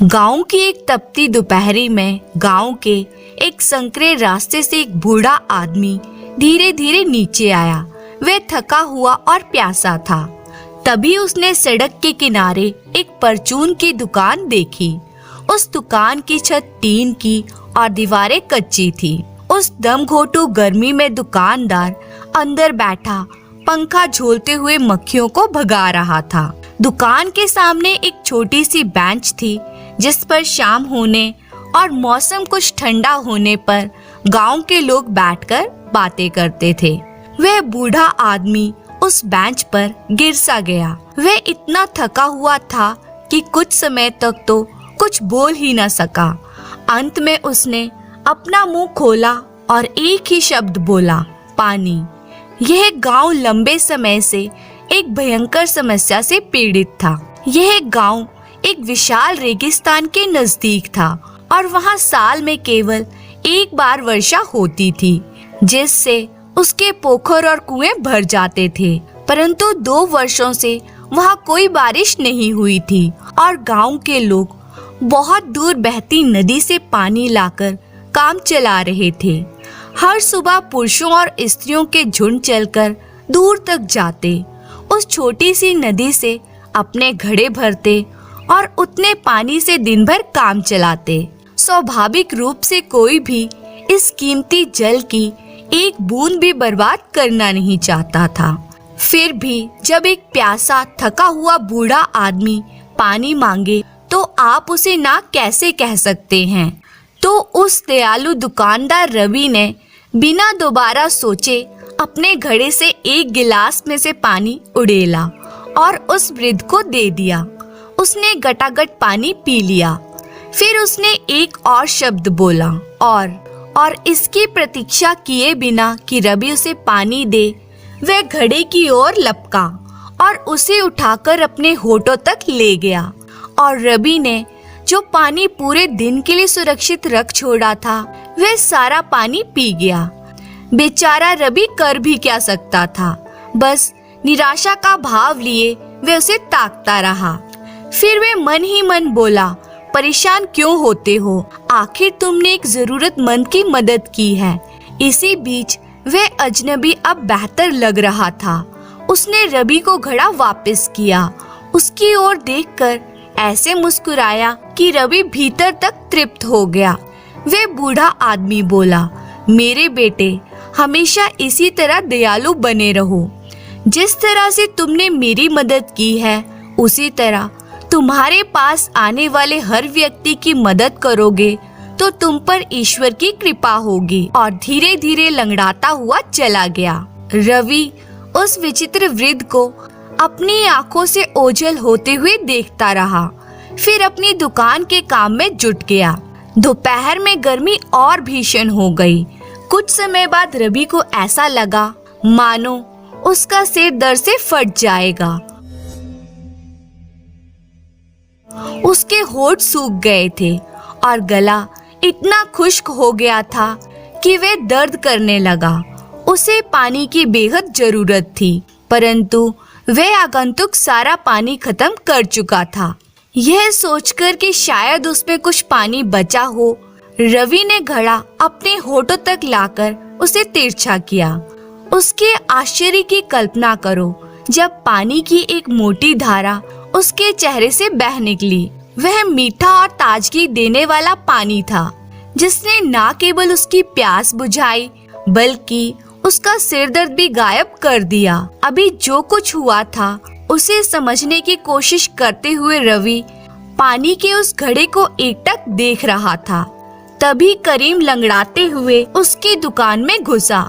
गांव की एक तपती दोपहरी में गांव के एक संकरे रास्ते से एक बूढ़ा आदमी धीरे धीरे नीचे आया। वह थका हुआ और प्यासा था। तभी उसने सड़क के किनारे एक परचून की दुकान देखी। उस दुकान की छत टीन की और दीवारें कच्ची थी। उस दमघोटू गर्मी में दुकानदार अंदर बैठा पंखा झोलते हुए मक्खियों को भगा रहा था। दुकान के सामने एक छोटी सी बेंच थी जिस पर शाम होने और मौसम कुछ ठंडा होने पर गांव के लोग बैठकर बातें करते थे। वह बूढ़ा आदमी उस बेंच पर गिर सा गया। वह इतना थका हुआ था कि कुछ समय तक तो कुछ बोल ही न सका। अंत में उसने अपना मुंह खोला और एक ही शब्द बोला, पानी। यह गांव लंबे समय से एक भयंकर समस्या से पीड़ित था। यह गांव एक विशाल रेगिस्तान के नजदीक था और वहां साल में केवल एक बार वर्षा होती थी, जिससे उसके पोखर और कुएं भर जाते थे। परंतु 2 वर्षों से वहां कोई बारिश नहीं हुई थी और गांव के लोग बहुत दूर बहती नदी से पानी लाकर काम चला रहे थे। हर सुबह पुरुषों और स्त्रियों के झुंड चलकर दूर तक जाते, उस छोटी सी नदी से अपने घड़े भरते और उतने पानी से दिन भर काम चलाते। स्वाभाविक रूप से कोई भी इस कीमती जल की एक बूंद भी बर्बाद करना नहीं चाहता था। फिर भी जब एक प्यासा थका हुआ बूढ़ा आदमी पानी मांगे तो आप उसे ना कैसे कह सकते हैं। तो उस दयालु दुकानदार रवि ने बिना दोबारा सोचे अपने घड़े से एक गिलास में से पानी उड़ेला और उस वृद्ध को दे दिया। उसने गटागट पानी पी लिया। फिर उसने एक और शब्द बोला और इसकी प्रतीक्षा किए बिना कि रवि उसे पानी दे, वह घड़े की ओर लपका और उसे उठाकर अपने होठों तक ले गया। और रवि ने जो पानी पूरे दिन के लिए सुरक्षित रख छोड़ा था, वह सारा पानी पी गया। बेचारा रवि कर भी क्या सकता था। बस निराशा का भाव लिए वह उसे ताकता रहा। फिर वह मन ही मन बोला, परेशान क्यों होते हो? आखिर तुमने एक जरूरतमंद की मदद की है। इसी बीच वह अजनबी अब बेहतर लग रहा था। उसने रवि को घड़ा वापस किया। उसकी ओर देखकर ऐसे मुस्कुराया कि रवि भीतर तक तृप्त हो गया। वह बूढ़ा आदमी बोला, मेरे बेटे, हमेशा इसी तरह दयालु बने रहो। जिस तरह से तुमने मेरी मदद की है, उसी तरह तुम्हारे पास आने वाले हर व्यक्ति की मदद करोगे तो तुम पर ईश्वर की कृपा होगी। और धीरे धीरे लंगड़ाता हुआ चला गया। रवि उस विचित्र वृद्ध को अपनी आंखों से ओझल होते हुए देखता रहा। फिर अपनी दुकान के काम में जुट गया। दोपहर में गर्मी और भीषण हो गई। कुछ समय बाद रवि को ऐसा लगा मानो उसका सिर दर्द से फट जाएगा। उसके होठ सूख गए थे और गला इतना खुश्क हो गया था कि वह दर्द करने लगा। उसे पानी की बेहद जरूरत थी, परंतु वह आगंतुक सारा पानी खत्म कर चुका था। यह सोचकर कि शायद उसमें कुछ पानी बचा हो, रवि ने घड़ा अपने होठों तक लाकर उसे तिरछा किया। उसके आश्चर्य की कल्पना करो जब पानी की एक मोटी धारा उसके चेहरे से बह निकली। वह मीठा और ताजगी देने वाला पानी था, जिसने ना केवल उसकी प्यास बुझाई बल्कि उसका सिर दर्द भी गायब कर दिया। अभी जो कुछ हुआ था उसे समझने की कोशिश करते हुए रवि पानी के उस घड़े को एकटक देख रहा था। तभी करीम लंगड़ाते हुए उसकी दुकान में घुसा।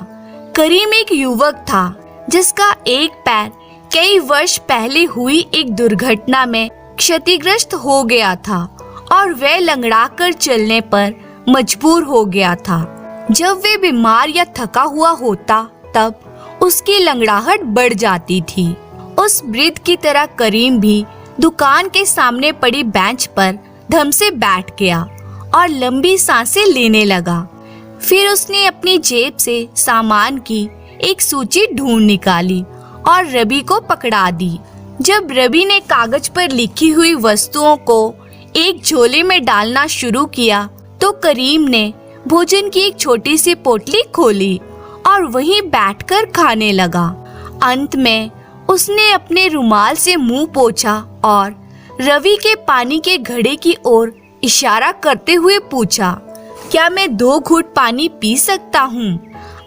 करीम एक युवक था जिसका एक पैर कई वर्ष पहले हुई एक दुर्घटना में क्षतिग्रस्त हो गया था और वह लंगड़ाकर चलने पर मजबूर हो गया था। जब वह बीमार या थका हुआ होता तब उसकी लंगड़ाहट बढ़ जाती थी। उस वृद्ध की तरह करीम भी दुकान के सामने पड़ी बेंच पर धम से बैठ गया और लंबी सांसें लेने लगा। फिर उसने अपनी जेब से सामान की एक सूची ढूंढ निकाली और रवि को पकड़ा दी। जब रवि ने कागज पर लिखी हुई वस्तुओं को एक झोले में डालना शुरू किया तो करीम ने भोजन की एक छोटी सी पोटली खोली और वहीं बैठकर खाने लगा। अंत में उसने अपने रुमाल से मुंह पोंछा और रवि के पानी के घड़े की ओर इशारा करते हुए पूछा, क्या मैं 2 घूंट पानी पी सकता हूँ?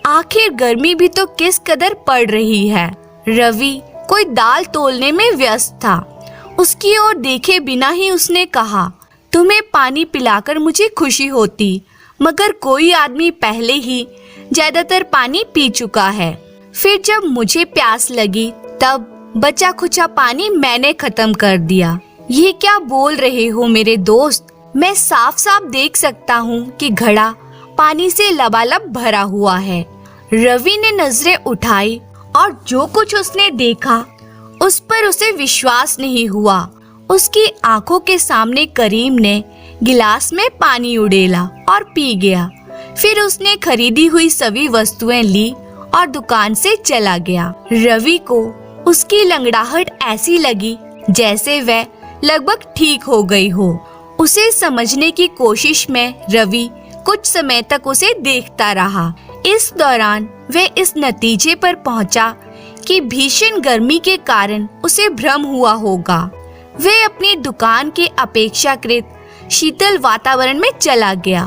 आखिर गर्मी भी तो किस कदर पड़ रही है। रवि कोई दाल तोलने में व्यस्त था। उसकी ओर देखे बिना ही उसने कहा, तुम्हें पानी पिलाकर मुझे खुशी होती, मगर कोई आदमी पहले ही ज्यादातर पानी पी चुका है। फिर जब मुझे प्यास लगी तब बचा खुचा पानी मैंने खत्म कर दिया। ये क्या बोल रहे हो मेरे दोस्त? मैं साफ साफ देख सकता हूँ कि घड़ा पानी से लबालब भरा हुआ है। रवि ने नजरें उठाई और जो कुछ उसने देखा उस पर उसे विश्वास नहीं हुआ। उसकी आंखों के सामने करीम ने गिलास में पानी उड़ेला और पी गया। फिर उसने खरीदी हुई सभी वस्तुएं ली और दुकान से चला गया। रवि को उसकी लंगड़ाहट ऐसी लगी जैसे वह लगभग ठीक हो गई हो। उसे समझने की कोशिश में रवि कुछ समय तक उसे देखता रहा। इस दौरान वह इस नतीजे पर पहुंचा कि भीषण गर्मी के कारण उसे भ्रम हुआ होगा। वह अपनी दुकान के अपेक्षाकृत शीतल वातावरण में चला गया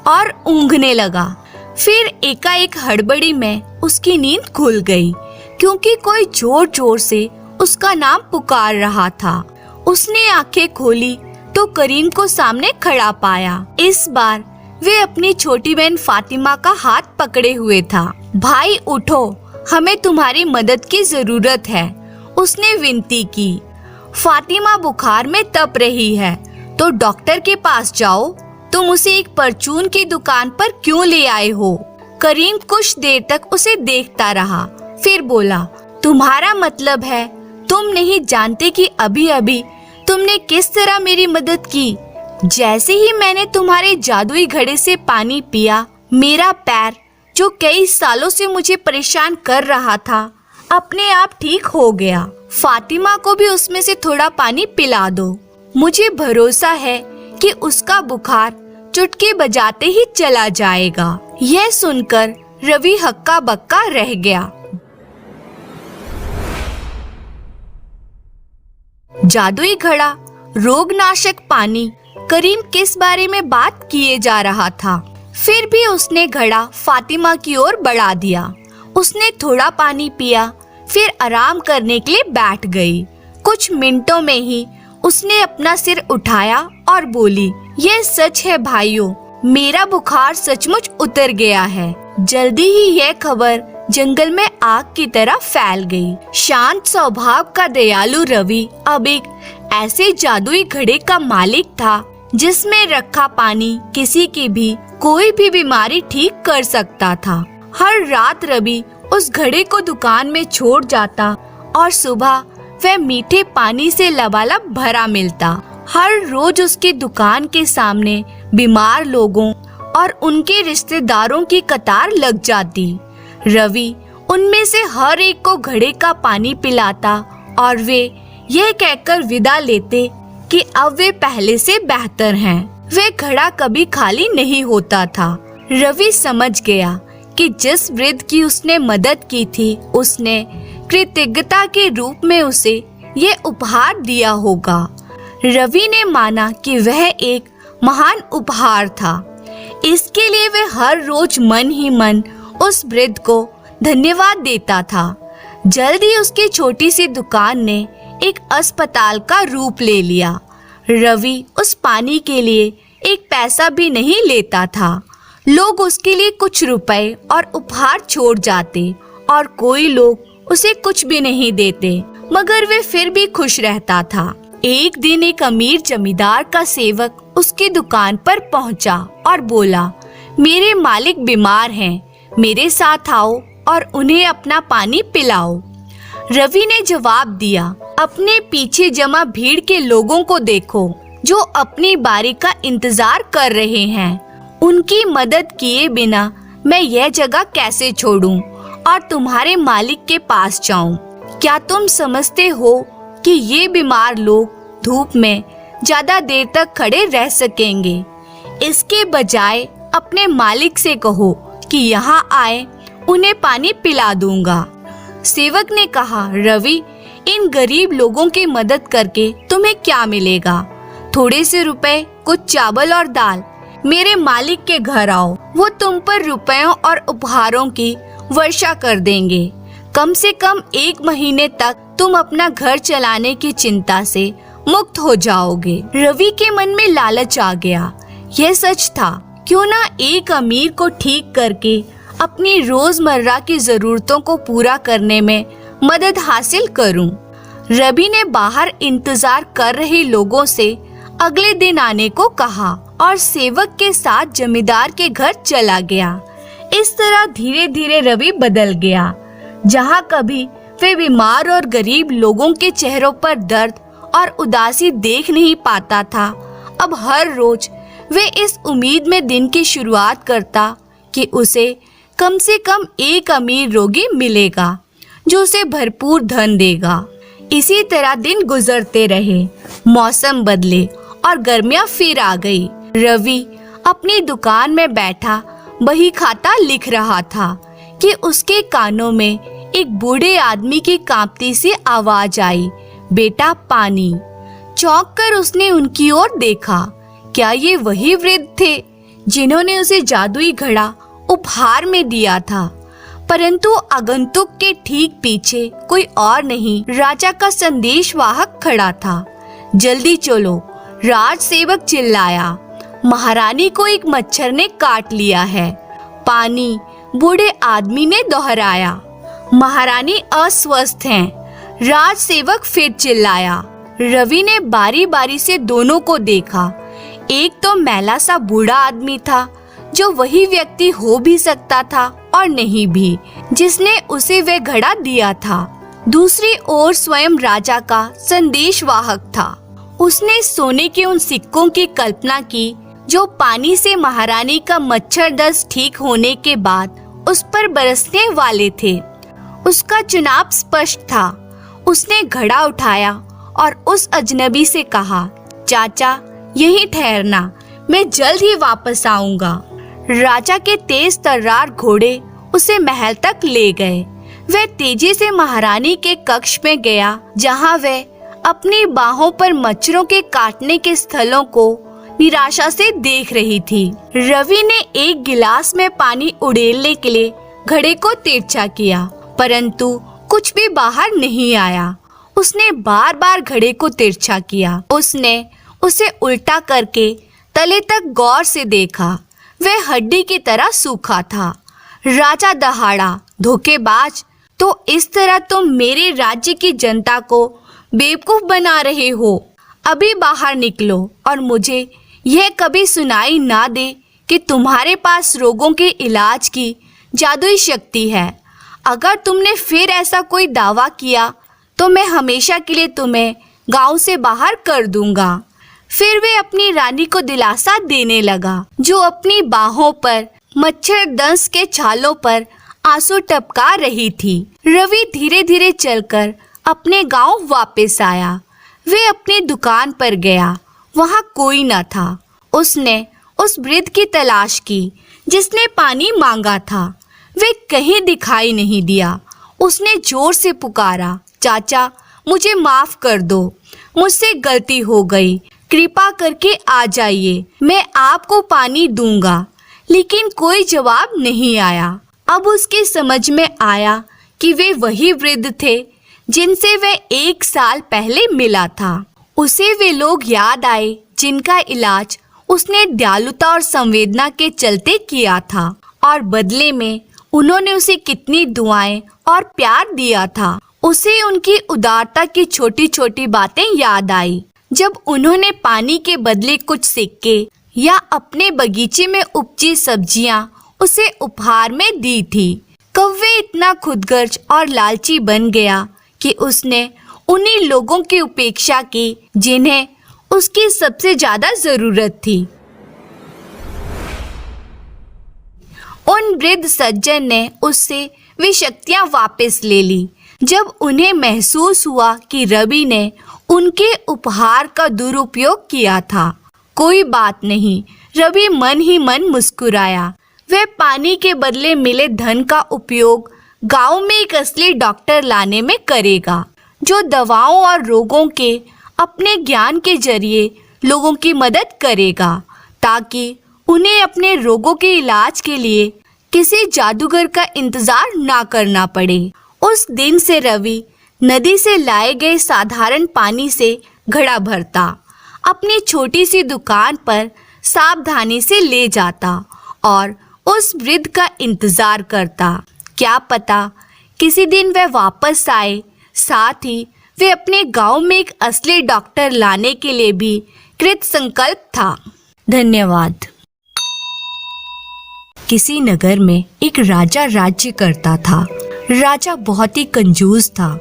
और ऊँघने लगा। फिर एकाएक हड़बड़ी में उसकी नींद खुल गई, क्योंकि कोई जोर जोर से उसका नाम पुकार रहा था। उसने आंखें खोली तो करीम को सामने खड़ा पाया। इस बार वे अपनी छोटी बहन फातिमा का हाथ पकड़े हुए था। भाई उठो, हमें तुम्हारी मदद की जरूरत है, उसने विनती की। फातिमा बुखार में तप रही है तो डॉक्टर के पास जाओ। तुम उसे एक परचून की दुकान पर क्यों ले आए हो? करीम कुछ देर तक उसे देखता रहा, फिर बोला, तुम्हारा मतलब है तुम नहीं जानते कि अभी अभी तुमने किस तरह मेरी मदद की। जैसे ही मैंने तुम्हारे जादुई घड़े से पानी पिया, मेरा पैर जो कई सालों से मुझे परेशान कर रहा था अपने आप ठीक हो गया। फातिमा को भी उसमें से थोड़ा पानी पिला दो। मुझे भरोसा है कि उसका बुखार चुटकी बजाते ही चला जाएगा। यह सुनकर रवि हक्का बक्का रह गया। जादुई घड़ा, रोगनाशक पानी, करीम किस बारे में बात किए जा रहा था। फिर भी उसने घड़ा फातिमा की ओर बढ़ा दिया। उसने थोड़ा पानी पिया, फिर आराम करने के लिए बैठ गई। कुछ मिनटों में ही उसने अपना सिर उठाया और बोली, यह सच है भाइयों, मेरा बुखार सचमुच उतर गया है। जल्दी ही यह खबर जंगल में आग की तरह फैल गई। शांत स्वभाव का दयालु रवि अब एक ऐसे जादुई घड़े का मालिक था जिसमें रखा पानी किसी की भी कोई भी बीमारी ठीक कर सकता था। हर रात रवि उस घड़े को दुकान में छोड़ जाता और सुबह वह मीठे पानी से लबालब भरा मिलता। हर रोज उसकी दुकान के सामने बीमार लोगों और उनके रिश्तेदारों की कतार लग जाती। रवि उनमें से हर एक को घड़े का पानी पिलाता और वे यह कहकर विदा लेते कि अब वे पहले से बेहतर हैं। वे घड़ा कभी खाली नहीं होता था। रवि समझ गया कि जिस वृद्ध की उसने मदद की थी, उसने कृतज्ञता के रूप में उसे ये उपहार दिया होगा। रवि ने माना कि वह एक महान उपहार था। इसके लिए वह हर रोज मन ही मन उस वृद्ध को धन्यवाद देता था। जल्द ही उसकी छोटी सी दुकान ने एक अस्पताल का रूप ले लिया। रवि उस पानी के लिए एक पैसा भी नहीं लेता था। लोग उसके लिए कुछ रुपए और उपहार छोड़ जाते और कोई लोग उसे कुछ भी नहीं देते, मगर वे फिर भी खुश रहता था। एक दिन एक अमीर जमींदार का सेवक उसकी दुकान पर पहुंचा और बोला, मेरे मालिक बीमार हैं, मेरे साथ आओ और उन्हें अपना पानी पिलाओ। रवि ने जवाब दिया, अपने पीछे जमा भीड़ के लोगों को देखो जो अपनी बारी का इंतजार कर रहे हैं। उनकी मदद किए बिना मैं यह जगह कैसे छोड़ूं और तुम्हारे मालिक के पास जाऊं? क्या तुम समझते हो कि ये बीमार लोग धूप में ज्यादा देर तक खड़े रह सकेंगे। इसके बजाय अपने मालिक से कहो कि यहाँ आए, उन्हें पानी पिला दूंगा। सेवक ने कहा, रवि, इन गरीब लोगों की मदद करके तुम्हें क्या मिलेगा? थोड़े से रुपए, कुछ चावल और दाल। मेरे मालिक के घर आओ, वो तुम पर रुपयों और उपहारों की वर्षा कर देंगे। कम से कम 1 महीने तक तुम अपना घर चलाने की चिंता से मुक्त हो जाओगे। रवि के मन में लालच आ गया। यह सच था, क्यों ना एक अमीर को ठीक करके अपनी रोजमर्रा की जरूरतों को पूरा करने में मदद हासिल करूं। रवि ने बाहर इंतजार कर रहे लोगों से अगले दिन आने को कहा और सेवक के साथ जमींदार के घर चला गया। इस तरह धीरे धीरे रवि बदल गया। जहाँ कभी वे बीमार और गरीब लोगों के चेहरों पर दर्द और उदासी देख नहीं पाता था, अब हर रोज वे इस उम्मीद में दिन की शुरुआत करता कि उसे कम से कम एक अमीर रोगी मिलेगा जो उसे भरपूर धन देगा। इसी तरह दिन गुजरते रहे। मौसम बदले और गर्मियां फिर आ गई। रवि अपनी दुकान में बैठा बही खाता लिख रहा था कि उसके कानों में एक बूढ़े आदमी की कांपती सी आवाज आई, बेटा पानी। चौंक कर उसने उनकी ओर देखा। क्या ये वही वृद्ध थे जिन्होंने उसे जादुई घड़ा उपहार में दिया था? परंतु आगंतुक के ठीक पीछे कोई और नहीं, राजा का संदेशवाहक खड़ा था। जल्दी चलो, राज सेवक चिल्लाया। महारानी को एक मच्छर ने काट लिया है। पानी, बूढ़े आदमी ने दोहराया। महारानी अस्वस्थ हैं। राज सेवक फिर चिल्लाया। रवि ने बारी बारी से दोनों को देखा। एक तो मैला सा बूढ़ा आदमी था जो वही व्यक्ति हो भी सकता था और नहीं भी जिसने उसे वह घड़ा दिया था। दूसरी ओर स्वयं राजा का संदेशवाहक था। उसने सोने के उन सिक्कों की कल्पना की जो पानी से महारानी का मच्छर दस्त ठीक होने के बाद उस पर बरसने वाले थे। उसका चुनाव स्पष्ट था। उसने घड़ा उठाया और उस अजनबी से कहा, चाचा यहीं ठहरना, मैं जल्द ही वापस आऊंगा। राजा के तेज तर्रार घोड़े उसे महल तक ले गए। वह तेजी से महारानी के कक्ष में गया जहां वह अपनी बाहों पर मच्छरों के काटने के स्थलों को निराशा से देख रही थी। रवि ने एक गिलास में पानी उड़ेलने के लिए घड़े को तिरछा किया, परंतु कुछ भी बाहर नहीं आया। उसने बार बार घड़े को तिरछा किया। उसने उसे उल्टा करके तले तक गौर से देखा। वह हड्डी की तरह सूखा था। राजा दहाड़ा, धोखेबाज, तो इस तरह तुम मेरे राज्य की जनता को बेवकूफ बना रहे हो। अभी बाहर निकलो और मुझे यह कभी सुनाई ना दे कि तुम्हारे पास रोगों के इलाज की जादुई शक्ति है। अगर तुमने फिर ऐसा कोई दावा किया तो मैं हमेशा के लिए तुम्हें गांव से बाहर कर दूंगा। फिर वे अपनी रानी को दिलासा देने लगा, जो अपनी बाहों पर मच्छर दंश के छालों पर आंसू टपका रही थी। रवि धीरे धीरे चलकर अपने गांव वापस आया। वे अपनी दुकान पर गया। वहां कोई न था। उसने उस वृद्ध की तलाश की जिसने पानी मांगा था। वे कहीं दिखाई नहीं दिया। उसने जोर से पुकारा, चाचा मुझे माफ कर दो, मुझसे गलती हो गई, कृपा करके आ जाइए, मैं आपको पानी दूंगा। लेकिन कोई जवाब नहीं आया। अब उसकी समझ में आया कि वे वही वृद्ध थे जिनसे वह 1 साल पहले मिला था। उसे वे लोग याद आए जिनका इलाज उसने दयालुता और संवेदना के चलते किया था, और बदले में उन्होंने उसे कितनी दुआएं और प्यार दिया था। उसे उनकी उदारता की छोटी छोटी बातें याद आई। जब उन्होंने पानी के बदले कुछ सिक्के या अपने बगीचे में उपजी सब्जियां उसे उपहार में दी थी। कव्वे इतना खुदगर्ज और लालची बन गया कि उसने उन्हीं लोगों की उपेक्षा की जिन्हें उसकी सबसे ज्यादा जरूरत थी। उन वृद्ध सज्जन ने उससे वे शक्तियां वापस ले ली। जब उन्हें महसूस हुआ कि रवि ने उनके उपहार का दुरुपयोग किया था। कोई बात नहीं, रवि मन ही मन मुस्कुराया। वह पानी के बदले मिले धन का उपयोग गांव में एक असली डॉक्टर लाने में करेगा, जो दवाओं और रोगों के अपने ज्ञान के जरिए लोगों की मदद करेगा, ताकि उन्हें अपने रोगों के इलाज के लिए किसी जादूगर का इंतजार ना करना पड़े। उस दिन से रवि नदी से लाए गए साधारण पानी से घड़ा भरता, अपनी छोटी सी दुकान पर सावधानी से ले जाता और उस वृद्ध का इंतजार करता। क्या पता किसी दिन वह वापस आए। साथ ही वे अपने गांव में एक असली डॉक्टर लाने के लिए भी कृत संकल्प था। धन्यवाद। किसी नगर में एक राजा राज्य करता था। राजा बहुत ही कंजूस था।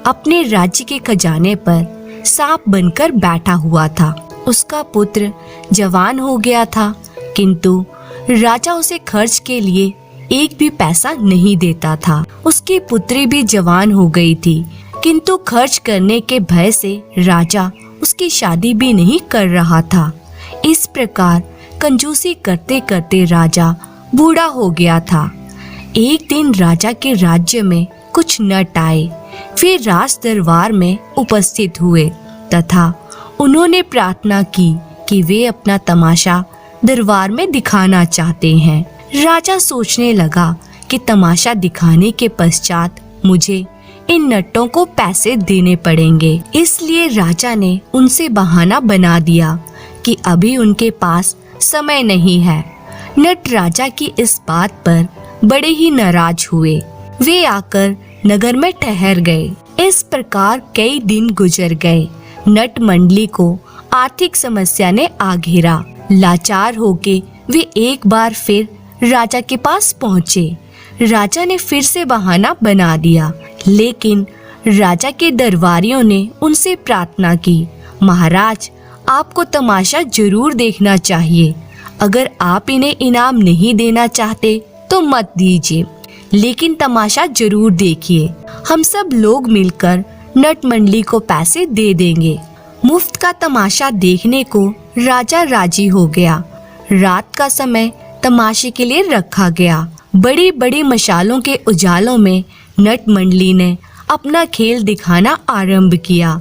अपने राज्य के खजाने पर सांप बनकर बैठा हुआ था। उसका पुत्र जवान हो गया था, किंतु राजा उसे खर्च के लिए एक भी पैसा नहीं देता था। उसकी पुत्री भी जवान हो गई थी, किंतु खर्च करने के भय से राजा उसकी शादी भी नहीं कर रहा था। इस प्रकार कंजूसी करते करते राजा बूढ़ा हो गया था। एक दिन राजा के राज्य में कुछ नट आए। वे राज दरबार में उपस्थित हुए तथा उन्होंने प्रार्थना की कि वे अपना तमाशा दरबार में दिखाना चाहते हैं। राजा सोचने लगा कि तमाशा दिखाने के पश्चात मुझे इन नटों को पैसे देने पड़ेंगे। इसलिए राजा ने उनसे बहाना बना दिया कि अभी उनके पास समय नहीं है। नट राजा की इस बात पर बड़े ही नाराज हुए। वे आकर नगर में ठहर गए। इस प्रकार कई दिन गुजर गए। नट मंडली को आर्थिक समस्या ने आ घेरा। लाचार होके वे एक बार फिर राजा के पास पहुँचे। राजा ने फिर से बहाना बना दिया, लेकिन राजा के दरबारियों ने उनसे प्रार्थना की, महाराज आपको तमाशा जरूर देखना चाहिए। अगर आप इन्हें इनाम नहीं देना चाहते तो मत दीजिए, लेकिन तमाशा जरूर देखिए। हम सब लोग मिलकर नट मंडली को पैसे दे देंगे। मुफ्त का तमाशा देखने को राजा राजी हो गया। रात का समय तमाशे के लिए रखा गया। बड़ी बड़ी मशालों के उजालों में नट मंडली ने अपना खेल दिखाना आरंभ किया।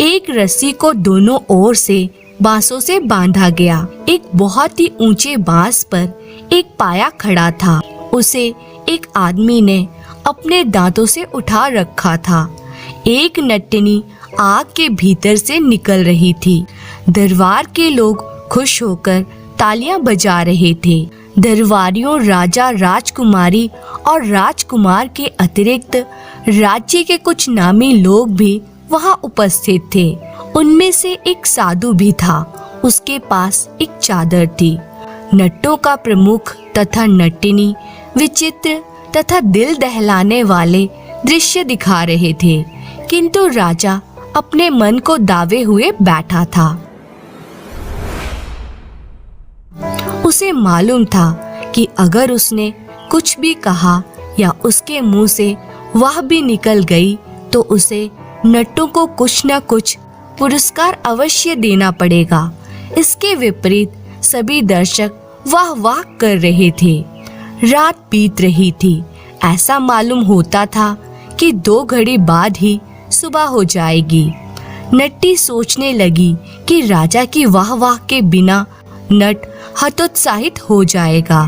एक रस्सी को दोनों ओर से बांसों से बांधा गया। एक बहुत ही ऊंचे बांस पर एक पाया खड़ा था। उसे एक आदमी ने अपने दांतों से उठा रखा था। एक नटनी आग के भीतर से निकल रही थी। दरबार के लोग खुश होकर तालियां बजा रहे थे। दरबारियों, राजा, राजकुमारी और राजकुमार के अतिरिक्त राज्य के कुछ नामी लोग भी वहां उपस्थित थे। उनमें से एक साधु भी था। उसके पास एक चादर थी। नट्टों का प्रमुख तथा नटिनी विचित्र तथा दिल दहलाने वाले दृश्य दिखा रहे थे, किंतु राजा अपने मन को दावे हुए बैठा था। उसे मालूम था कि अगर उसने कुछ भी कहा या उसके मुंह से वह भी निकल गई तो उसे नट्टों को कुछ न कुछ पुरस्कार अवश्य देना पड़ेगा। इसके विपरीत सभी दर्शक वाह वाह कर रहे थे। रात बीत रही थी। ऐसा मालूम होता था कि 2 घड़ी बाद ही सुबह हो जाएगी। नट्टी सोचने लगी कि राजा की वाह वाह के बिना नट हतोत्साहित हो जाएगा।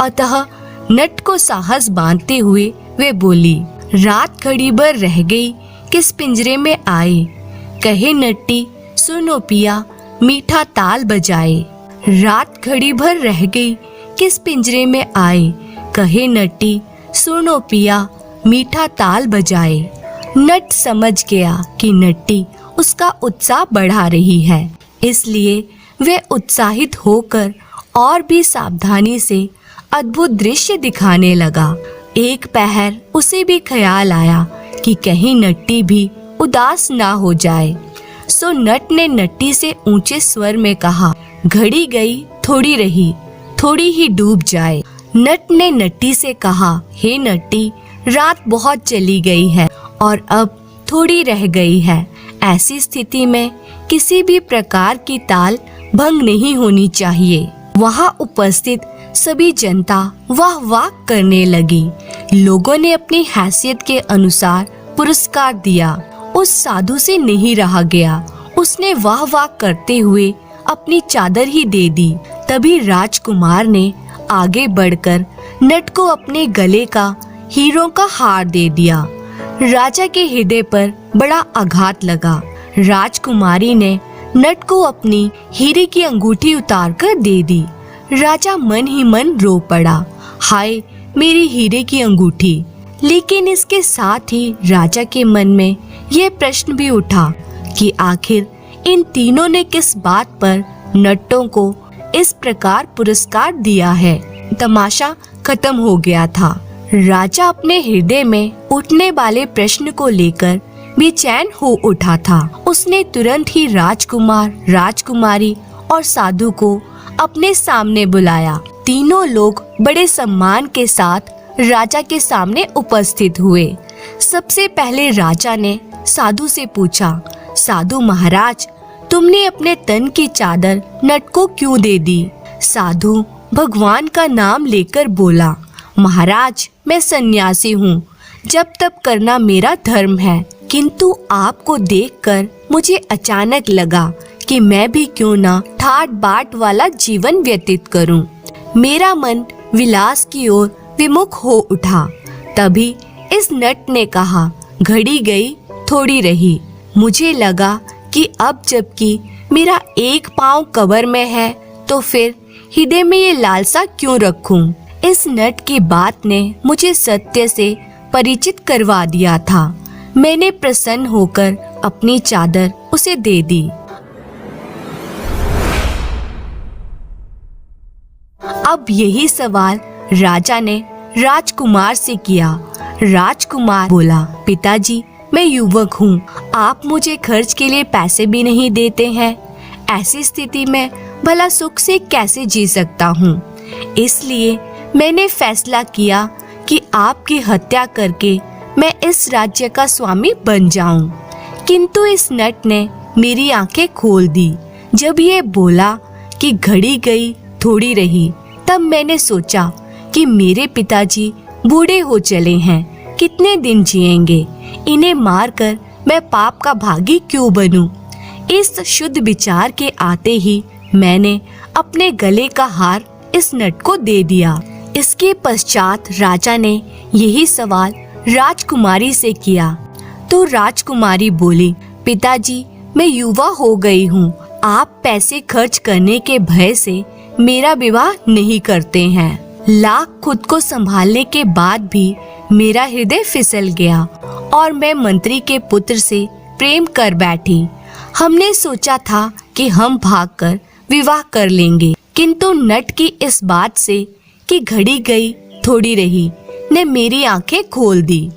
अतः नट को साहस बांधते हुए वे बोली, रात घड़ी भर रह गई किस पिंजरे में आए, कहे नट्टी सुनो पिया मीठा ताल बजाए। रात घड़ी भर रह गई किस पिंजरे में आए, कहे नट्टी सुनो पिया मीठा ताल बजाए। नट समझ गया कि नट्टी उसका उत्साह बढ़ा रही है, इसलिए वे उत्साहित होकर और भी सावधानी से अद्भुत दृश्य दिखाने लगा। एक पहर उसे भी ख्याल आया कि कहीं नट्टी भी उदास ना हो जाए। सो नट ने नट्टी से ऊंचे स्वर में कहा, घड़ी गई थोड़ी रही, थोड़ी ही डूब जाए। नट ने नट्टी से कहा, हे नट्टी, रात बहुत चली गई है और अब थोड़ी रह गई है। ऐसी स्थिति में किसी भी प्रकार की ताल भंग नहीं होनी चाहिए। वहां उपस्थित सभी जनता वाह वाह करने लगी। लोगों ने अपनी हैसियत के अनुसार पुरस्कार दिया। उस साधु से नहीं रहा गया, उसने वाह वाह करते हुए अपनी चादर ही दे दी। तभी राजकुमार ने आगे बढ़कर नट को अपने गले का हीरों का हार दे दिया। राजा के हृदय पर बड़ा आघात लगा। राजकुमारी ने नट को अपनी हीरे की अंगूठी उतारकर दे दी। राजा मन ही मन रो पड़ा, हाय मेरी हीरे की अंगूठी। लेकिन इसके साथ ही राजा के मन में यह प्रश्न भी उठा कि आखिर इन तीनों ने किस बात पर नटों को इस प्रकार पुरस्कार दिया है। तमाशा खत्म हो गया था। राजा अपने हृदय में उठने वाले प्रश्न को लेकर बेचैन हो उठा था। उसने तुरंत ही राजकुमार, राजकुमारी और साधु को अपने सामने बुलाया। तीनों लोग बड़े सम्मान के साथ राजा के सामने उपस्थित हुए। सबसे पहले राजा ने साधु से पूछा, साधु महाराज, तुमने अपने तन की चादर नट को क्यों दे दी? साधु भगवान का नाम लेकर बोला, महाराज मैं सन्यासी हूँ, जब तप करना मेरा धर्म है। किंतु आपको देखकर मुझे अचानक लगा कि मैं भी क्यों ना ठाट बाट वाला जीवन व्यतीत करूं। मेरा मन विलास की ओर विमुख हो उठा। तभी इस नट ने कहा, घड़ी गई थोड़ी रही। मुझे लगा कि अब जबकि मेरा एक पाँव कब्र में है तो फिर हृदय में ये लालसा क्यों रखूं। इस नट की बात ने मुझे सत्य से परिचित करवा दिया था। मैंने प्रसन्न होकर अपनी चादर उसे दे दी। अब यही सवाल राजा ने राजकुमार से किया। राजकुमार बोला, पिताजी मैं युवक हूँ, आप मुझे खर्च के लिए पैसे भी नहीं देते हैं। ऐसी स्थिति में भला सुख से कैसे जी सकता हूँ। इसलिए मैंने फैसला किया कि आपकी हत्या करके मैं इस राज्य का स्वामी बन जाऊं। किंतु इस नट ने मेरी आंखें खोल दी। जब ये बोला कि घड़ी गई थोड़ी रही, तब मैंने सोचा कि मेरे पिताजी बूढ़े हो चले हैं, कितने दिन जिएंगे। इन्हें मारकर मैं पाप का भागी क्यों बनूं। इस शुद्ध विचार के आते ही मैंने अपने गले का हार इस नट को दे दिया। इसके पश्चात राजा ने यही सवाल राजकुमारी से किया तो राजकुमारी बोली, पिताजी मैं युवा हो गई हूँ, आप पैसे खर्च करने के भय से मेरा विवाह नहीं करते हैं। लाख खुद को संभालने के बाद भी मेरा हृदय फिसल गया और मैं मंत्री के पुत्र से प्रेम कर बैठी। हमने सोचा था कि हम भागकर विवाह कर लेंगे, किंतु नट की इस बात से कि घड़ी गई थोड़ी रही ने मेरी आंखें खोल दी।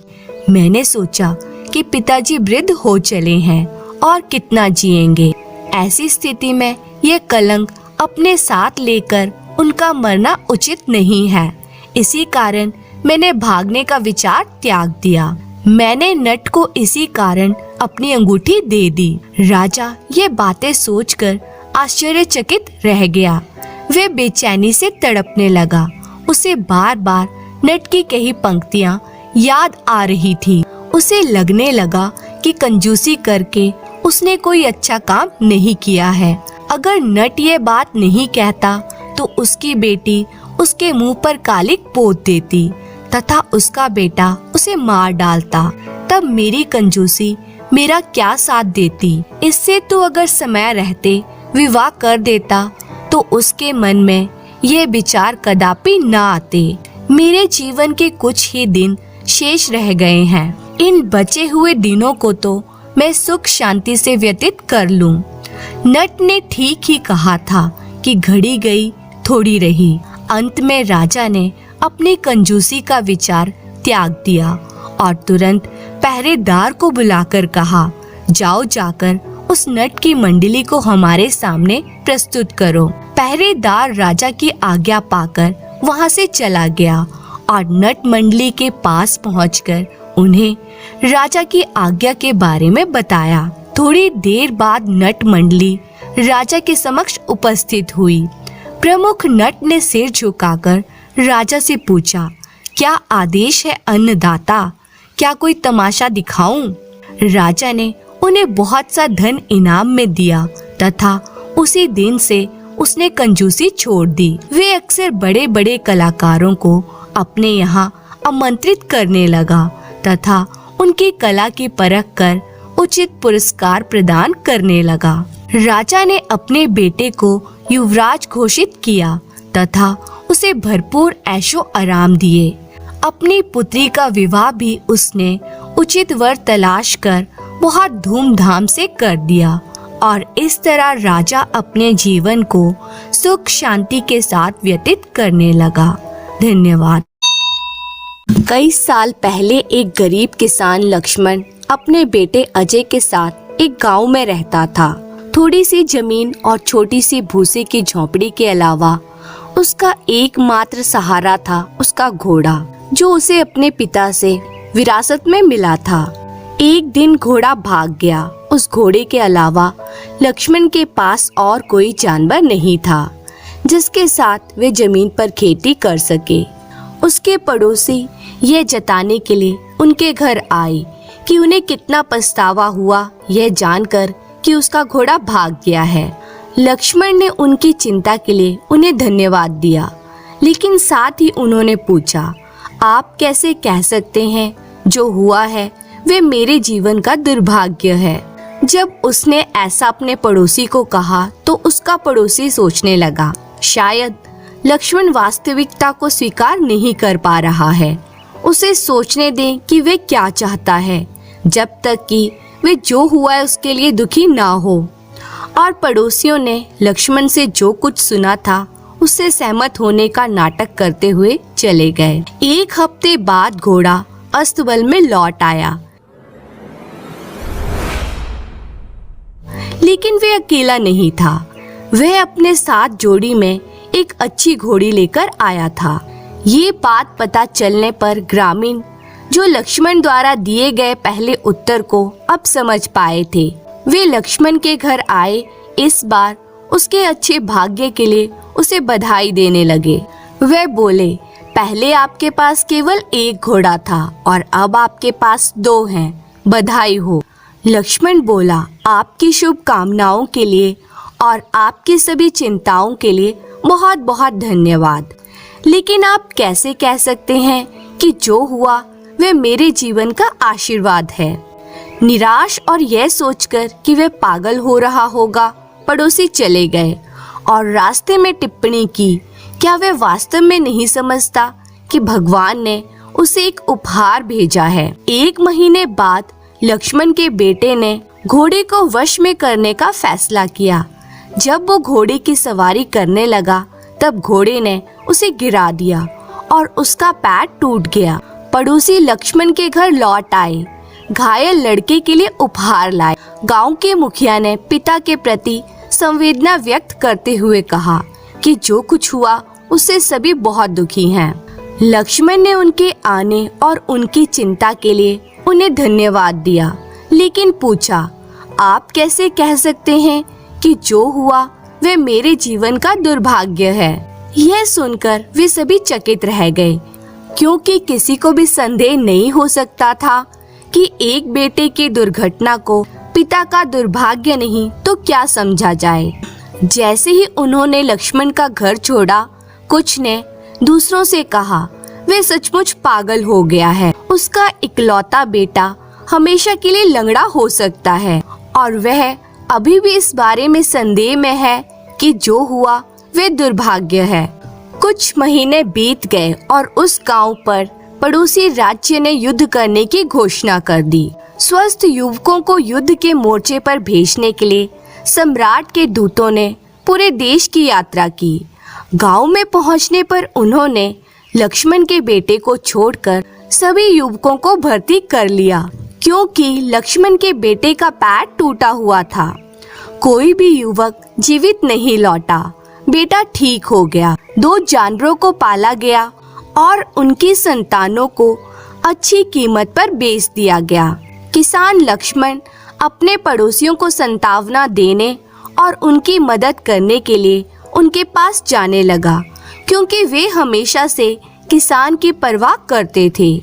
मैंने सोचा कि पिताजी वृद्ध हो चले हैं और कितना जिएंगे। ऐसी स्थिति में ये कलंक अपने साथ लेकर उनका मरना उचित नहीं है। इसी कारण मैंने भागने का विचार त्याग दिया। मैंने नट को इसी कारण अपनी अंगूठी दे दी। राजा ये बातें सोचकर आश्चर्यचकित रह गया। वे बेचैनी से तड़पने लगा। उसे बार बार नट की कही पंक्तियां याद आ रही थी। उसे लगने लगा कि कंजूसी करके उसने कोई अच्छा काम नहीं किया है। अगर नट ये बात नहीं कहता तो उसकी बेटी उसके मुंह पर कालिक पोत देती तथा उसका बेटा उसे मार डालता। तब मेरी कंजूसी मेरा क्या साथ देती। इससे तो अगर समय रहते विवाह कर देता तो उसके मन में ये विचार कदापि न आते। मेरे जीवन के कुछ ही दिन शेष रह गए हैं। इन बचे हुए दिनों को तो मैं सुख शांति से व्यतीत कर लूं। नट ने ठीक ही कहा था कि घड़ी गई थोड़ी रही। अंत में राजा ने अपनी कंजूसी का विचार त्याग दिया और तुरंत पहरेदार को बुलाकर कहा, जाओ जाकर उस नट की मंडली को हमारे सामने प्रस्तुत करो। पहरेदार राजा की आज्ञा पाकर वहां से चला गया और नट मंडली के पास पहुंचकर उन्हें राजा की आज्ञा के बारे में बताया। थोड़ी देर बाद नट मंडली राजा के समक्ष उपस्थित हुई। प्रमुख नट ने सिर झुकाकर राजा से पूछा, क्या आदेश है अन्नदाता? क्या कोई तमाशा दिखाऊं? राजा ने उन्हें बहुत सा धन इनाम में दिया तथा उसी दिन से उसने कंजूसी छोड़ दी। वे अक्सर बड़े बड़े कलाकारों को अपने यहाँ आमंत्रित करने लगा तथा उनकी कला की परख कर उचित पुरस्कार प्रदान करने लगा। राजा ने अपने बेटे को युवराज घोषित किया तथा उसे भरपूर ऐशो आराम दिए। अपनी पुत्री का विवाह भी उसने उचित वर तलाश कर बहुत धूमधाम से कर दिया और इस तरह राजा अपने जीवन को सुख शांति के साथ व्यतीत करने लगा। धन्यवाद। कई साल पहले एक गरीब किसान लक्ष्मण अपने बेटे अजय के साथ एक गांव में रहता था। थोड़ी सी जमीन और छोटी सी भूसे की झोंपड़ी के अलावा उसका एकमात्र सहारा था उसका घोड़ा, जो उसे अपने पिता से विरासत में मिला था। एक दिन घोड़ा भाग गया। उस घोड़े के अलावा लक्ष्मण के पास और कोई जानवर नहीं था जिसके साथ वे जमीन पर खेती कर सके। उसके पड़ोसी यह जताने के लिए उनके घर आए कि उन्हें कितना पछतावा हुआ यह जानकर कि उसका घोड़ा भाग गया है। लक्ष्मण ने उनकी चिंता के लिए उन्हें धन्यवाद दिया, लेकिन साथ ही उन्होंने पूछा, आप कैसे कह सकते हैं जो हुआ है वे मेरे जीवन का दुर्भाग्य है। जब उसने ऐसा अपने पड़ोसी को कहा तो उसका पड़ोसी सोचने लगा, शायद लक्ष्मण वास्तविकता को स्वीकार नहीं कर पा रहा है। उसे सोचने दें कि वे क्या चाहता है, जब तक कि वे जो हुआ है उसके लिए दुखी ना हो। और पड़ोसियों ने लक्ष्मण से जो कुछ सुना था उससे सहमत होने का नाटक करते हुए चले गए। एक हफ्ते बाद घोड़ा अस्तबल में लौट आया, लेकिन वे अकेला नहीं था। वह अपने साथ जोड़ी में एक अच्छी घोड़ी लेकर आया था। ये बात पता चलने पर ग्रामीण, जो लक्ष्मण द्वारा दिए गए पहले उत्तर को अब समझ पाए थे, वे लक्ष्मण के घर आए। इस बार उसके अच्छे भाग्य के लिए उसे बधाई देने लगे। वे बोले, पहले आपके पास केवल एक घोड़ा था और अब आपके पास 2 हैं, बधाई हो। लक्ष्मण बोला, आपकी शुभकामनाओं के लिए और आपकी सभी चिंताओं के लिए बहुत बहुत धन्यवाद, लेकिन आप कैसे कह सकते हैं कि जो हुआ वे मेरे जीवन का आशीर्वाद है। निराश और यह सोचकर कि वे पागल हो रहा होगा, पड़ोसी चले गए और रास्ते में टिप्पणी की, क्या वे वास्तव में नहीं समझता कि भगवान ने उसे एक उपहार भेजा है। 1 महीने बाद लक्ष्मण के बेटे ने घोड़े को वश में करने का फैसला किया। जब वो घोड़े की सवारी करने लगा तब घोड़े ने उसे गिरा दिया और उसका पैर टूट गया। पड़ोसी लक्ष्मण के घर लौट आए, घायल लड़के के लिए उपहार लाए। गांव के मुखिया ने पिता के प्रति संवेदना व्यक्त करते हुए कहा कि जो कुछ हुआ उससे सभी बहुत दुखी हैं। लक्ष्मण ने उनके आने और उनकी चिंता के लिए उन्हें धन्यवाद दिया, लेकिन पूछा, आप कैसे कह सकते हैं कि जो हुआ वे मेरे जीवन का दुर्भाग्य है। यह सुनकर वे सभी चकित रह गए, क्योंकि किसी को भी संदेह नहीं हो सकता था कि एक बेटे की दुर्घटना को पिता का दुर्भाग्य नहीं तो क्या समझा जाए। जैसे ही उन्होंने लक्ष्मण का घर छोड़ा, कुछ ने दूसरों से कहा, वे सचमुच पागल हो गया है। उसका इकलौता बेटा हमेशा के लिए लंगड़ा हो सकता है और वह अभी भी इस बारे में संदेह में है कि जो हुआ वे दुर्भाग्य है। कुछ महीने बीत गए और उस गांव पर पड़ोसी राज्य ने युद्ध करने की घोषणा कर दी। स्वस्थ युवकों को युद्ध के मोर्चे पर भेजने के लिए सम्राट के दूतों ने पूरे देश की यात्रा की। गांव में पहुंचने पर उन्होंने लक्ष्मण के बेटे को छोड़कर सभी युवकों को भर्ती कर लिया, क्योंकि लक्ष्मण के बेटे का पैर टूटा हुआ था। कोई भी युवक जीवित नहीं लौटा। बेटा ठीक हो गया। 2 जानवरों को पाला गया और उनकी संतानों को अच्छी कीमत पर बेच दिया गया। किसान लक्ष्मण अपने पड़ोसियों को सांत्वना देने और उनकी मदद करने के लिए उनके पास जाने लगा, क्योंकि वे हमेशा से किसान की परवाह करते थे।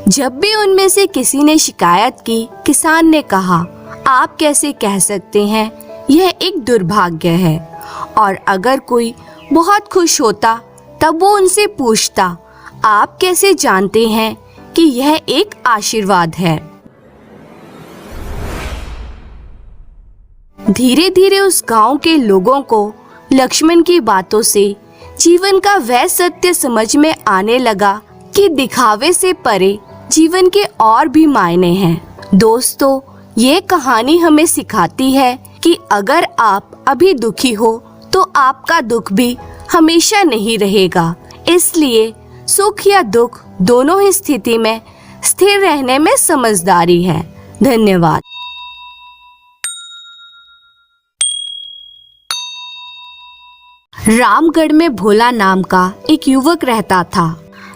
जब भी उनमें से किसी ने शिकायत की, किसान ने कहा, आप कैसे कह सकते हैं, यह एक दुर्भाग्य है। और अगर कोई बहुत खुश होता तब वो उनसे पूछता, आप कैसे जानते हैं कि यह एक आशीर्वाद है। धीरे धीरे उस गांव के लोगों को लक्ष्मण की बातों से जीवन का वह सत्य समझ में आने लगा कि दिखावे से परे जीवन के और भी मायने हैं। दोस्तों, ये कहानी हमें सिखाती है कि अगर आप अभी दुखी हो तो आपका दुख भी हमेशा नहीं रहेगा। इसलिए सुख या दुख दोनों ही स्थिति में स्थिर रहने में समझदारी है। धन्यवाद। रामगढ़ में भोला नाम का एक युवक रहता था।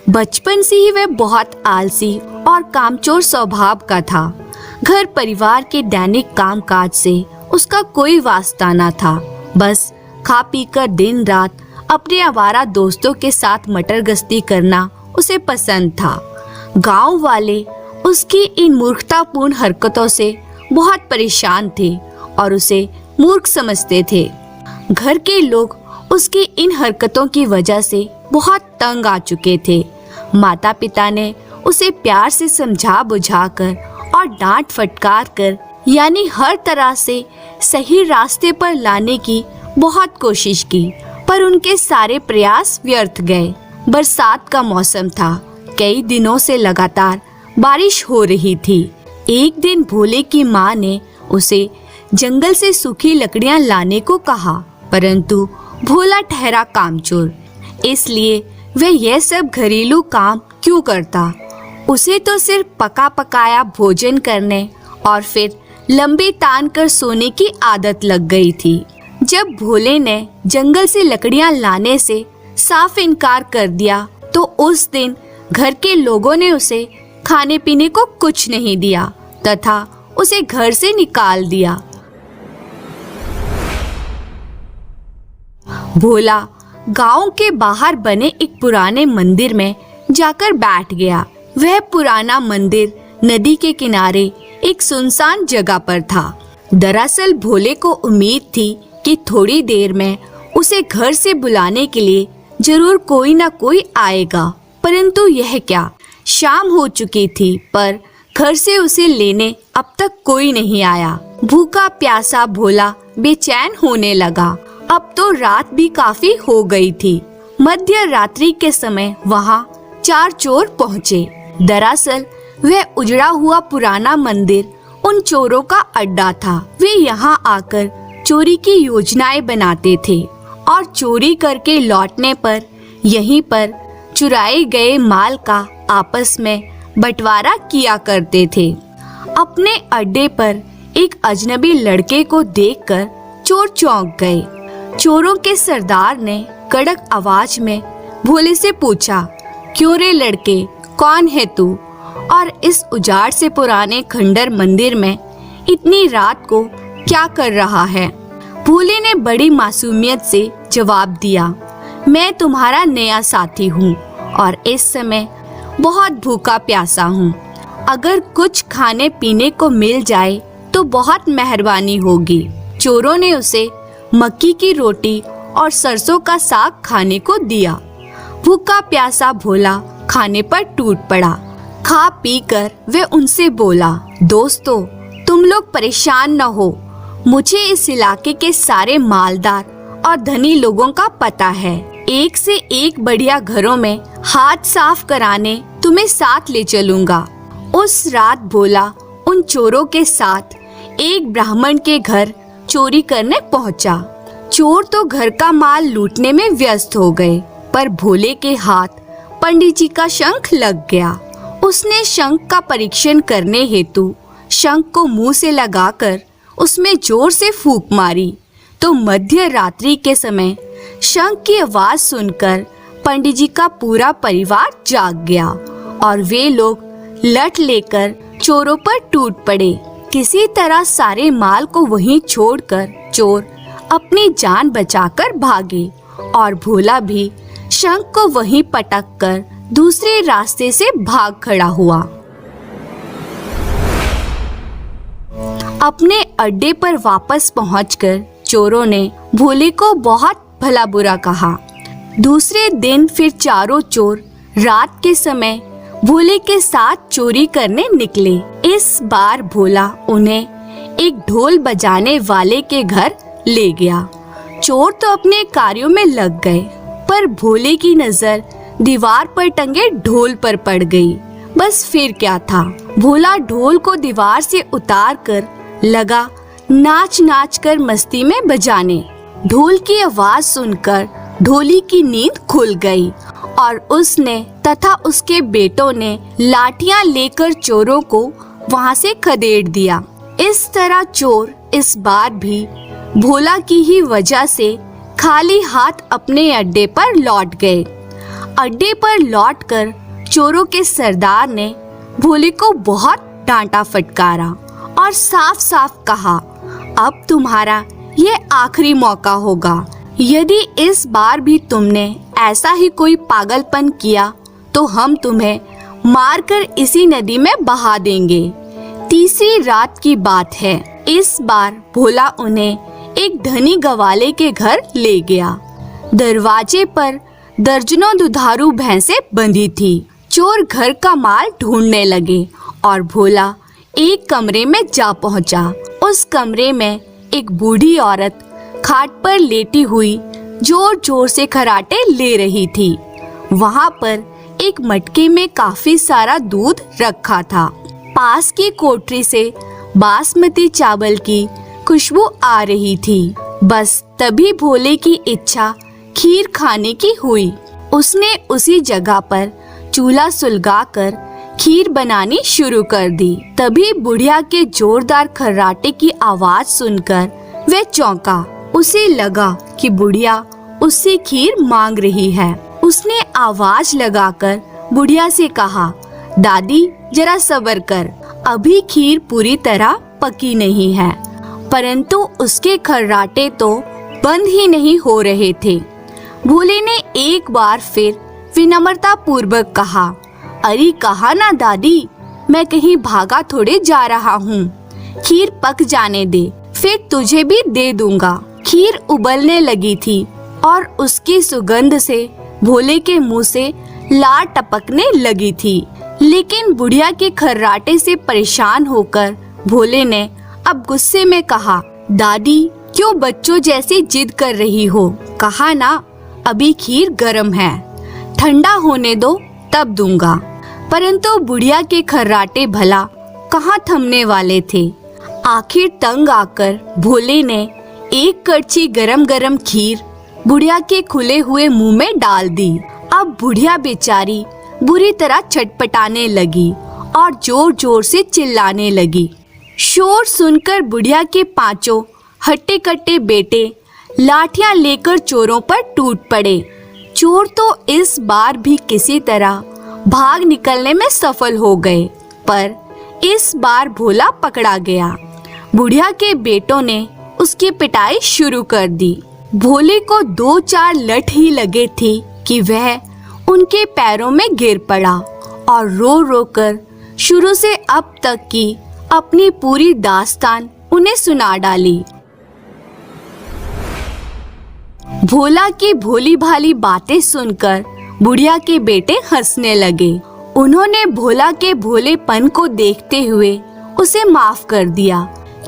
बचपन से ही वह बहुत आलसी और कामचोर स्वभाव का था। घर परिवार के दैनिक कामकाज से उसका कोई वास्ता न था। बस खा पी कर दिन रात अपने आवारा दोस्तों के साथ मटर गश्ती करना उसे पसंद था। गांव वाले उसकी इन मूर्खतापूर्ण हरकतों से बहुत परेशान थे और उसे मूर्ख समझते थे। घर के लोग उसकी इन हरकतों की वजह से बहुत तंग आ चुके थे। माता पिता ने उसे प्यार से समझा बुझाकर और डांट फटकार कर यानी हर तरह से सही रास्ते पर लाने की बहुत कोशिश की, पर उनके सारे प्रयास व्यर्थ गए। बरसात का मौसम था। कई दिनों से लगातार बारिश हो रही थी। एक दिन भोले की माँ ने उसे जंगल से सूखी लकड़ियाँ लाने को कहा, परंतु भोला ठहरा कामचोर, इसलिए वह यह सब घरेलू काम क्यों करता। उसे तो सिर्फ पका पकाया भोजन करने और फिर लंबी तान कर सोने की आदत लग गई थी। जब भोले ने जंगल से लकड़ियां लाने से साफ इनकार कर दिया तो उस दिन घर के लोगों ने उसे खाने पीने को कुछ नहीं दिया तथा उसे घर से निकाल दिया। भोला गांव के बाहर बने एक पुराने मंदिर में जाकर बैठ गया। वह पुराना मंदिर नदी के किनारे एक सुनसान जगह पर था। दरअसल भोले को उम्मीद थी कि थोड़ी देर में उसे घर से बुलाने के लिए जरूर कोई ना कोई आएगा, परंतु यह क्या, शाम हो चुकी थी पर घर से उसे लेने अब तक कोई नहीं आया। भूखा प्यासा भोला बेचैन होने लगा। अब तो रात भी काफी हो गई थी। मध्य रात्रि के समय वहाँ 4 चोर पहुँचे। दरअसल वह उजड़ा हुआ पुराना मंदिर उन चोरों का अड्डा था। वे यहाँ आकर चोरी की योजनाएं बनाते थे और चोरी करके लौटने पर यहीं पर चुराए गए माल का आपस में बंटवारा किया करते थे। अपने अड्डे पर एक अजनबी लड़के को देखकर चोर चौंक गए। चोरों के सरदार ने कड़क आवाज में भोले से पूछा, क्यों रे लड़के, कौन है तू और इस उजाड़ से पुराने खंडर मंदिर में इतनी रात को क्या कर रहा है। भोले ने बड़ी मासूमियत से जवाब दिया, मैं तुम्हारा नया साथी हूँ और इस समय बहुत भूखा प्यासा हूँ। अगर कुछ खाने पीने को मिल जाए तो बहुत मेहरबानी होगी। चोरों ने उसे मक्की की रोटी और सरसों का साग खाने को दिया। भूखा प्यासा भोला खाने पर टूट पड़ा। खा पी कर वे उनसे बोला, दोस्तों तुम लोग परेशान न हो, मुझे इस इलाके के सारे मालदार और धनी लोगों का पता है। एक से एक बढ़िया घरों में हाथ साफ कराने तुम्हें साथ ले चलूंगा। उस रात भोला उन चोरों के साथ एक ब्राह्मण के घर चोरी करने पहुंचा। चोर तो घर का माल लूटने में व्यस्त हो गए, पर भोले के हाथ पंडित जी का शंख लग गया। उसने शंख का परीक्षण करने हेतु शंख को मुंह से लगाकर उसमें जोर से फूंक मारी तो मध्य रात्रि के समय शंख की आवाज सुनकर पंडित जी का पूरा परिवार जाग गया और वे लोग लठ लेकर चोरों पर टूट पड़े। किसी तरह सारे माल को वहीं छोड़कर चोर अपनी जान बचाकर भागे और भोला भी शंख को वहीं पटक कर दूसरे रास्ते से भाग खड़ा हुआ। अपने अड्डे पर वापस पहुंचकर चोरों ने भोले को बहुत भला बुरा कहा। दूसरे दिन फिर चारों चोर रात के समय भोले के साथ चोरी करने निकले। इस बार भोला उन्हें एक ढोल बजाने वाले के घर ले गया। चोर तो अपने कार्यों में लग गए, पर भोले की नजर दीवार पर टंगे ढोल पर पड़ गई। बस फिर क्या था, भोला ढोल को दीवार से उतार कर लगा नाच नाच कर मस्ती में बजाने। ढोल की आवाज सुनकर ढोली की नींद खुल गई और उसने तथा उसके बेटों ने लाठियां लेकर चोरों को वहां से खदेड़ दिया। इस तरह चोर इस बार भी भोला की ही वजह से खाली हाथ अपने अड्डे पर लौट गए। अड्डे पर लौटकर चोरों के सरदार ने भोले को बहुत डांटा फटकारा और साफ साफ कहा, अब तुम्हारा ये आखिरी मौका होगा। यदि इस बार भी तुमने ऐसा ही कोई पागलपन किया तो हम तुम्हें मारकर इसी नदी में बहा देंगे। तीसरी रात की बात है। इस बार भोला उन्हें एक धनी गवाले के घर ले गया। दरवाजे पर दर्जनों दुधारू भैंसें बंधी थी। चोर घर का माल ढूंढने लगे और भोला एक कमरे में जा पहुंचा। उस कमरे में एक बूढ़ी औरत खाट पर लेटी हुई जोर जोर से खर्राटे ले रही थी। वहां पर एक मटके में काफी सारा दूध रखा था। पास की कोठरी से बासमती चावल की खुशबू आ रही थी। बस तभी भोले की इच्छा खीर खाने की हुई। उसने उसी जगह पर चूल्हा सुलगाकर खीर बनानी शुरू कर दी। तभी बुढ़िया के जोरदार खर्राटे की आवाज सुनकर वह चौंका। उसे लगा कि बुढ़िया उससे खीर मांग रही है। उसने आवाज लगाकर बुढ़िया से कहा, दादी जरा सब्र कर, अभी खीर पूरी तरह पकी नहीं है। परंतु उसके खर्राटे तो बंद ही नहीं हो रहे थे। भोले ने एक बार फिर विनम्रता पूर्वक कहा, अरे कहा ना दादी, मैं कहीं भागा थोड़े जा रहा हूँ। खीर पक जाने दे, फिर तुझे भी दे दूंगा। खीर उबलने लगी थी और उसकी सुगंध से भोले के मुंह से लार टपकने लगी थी। लेकिन बुढ़िया के खर्राटे से परेशान होकर भोले ने अब गुस्से में कहा, दादी क्यों बच्चों जैसी जिद कर रही हो? कहा ना अभी खीर गर्म है, ठंडा होने दो तब दूंगा। परंतु बुढ़िया के खर्राटे भला कहाँ थमने वाले थे। आखिर तंग आकर भोले ने एक कड़छी गरम गरम खीर बुढ़िया के खुले हुए मुंह में डाल दी। अब बुढ़िया बेचारी बुरी तरह छटपटाने लगी और जोर जोर से चिल्लाने लगी। शोर सुनकर बुढ़िया के पांचों हट्टे कट्टे बेटे लाठियां लेकर चोरों पर टूट पड़े। चोर तो इस बार भी किसी तरह भाग निकलने में सफल हो गए, पर इस बार भोला पकड़ा गया। बुढ़िया के बेटों ने उसकी पिटाई शुरू कर दी। भोले को 2-4 लठ ही लगे थे कि वह उनके पैरों में गिर पड़ा और रो रो कर शुरू से अब तक की अपनी पूरी दास्तान उन्हें सुना डाली। भोला की भोली भाली बातें सुनकर बुढ़िया के बेटे हंसने लगे। उन्होंने भोला के भोलेपन को देखते हुए उसे माफ कर दिया,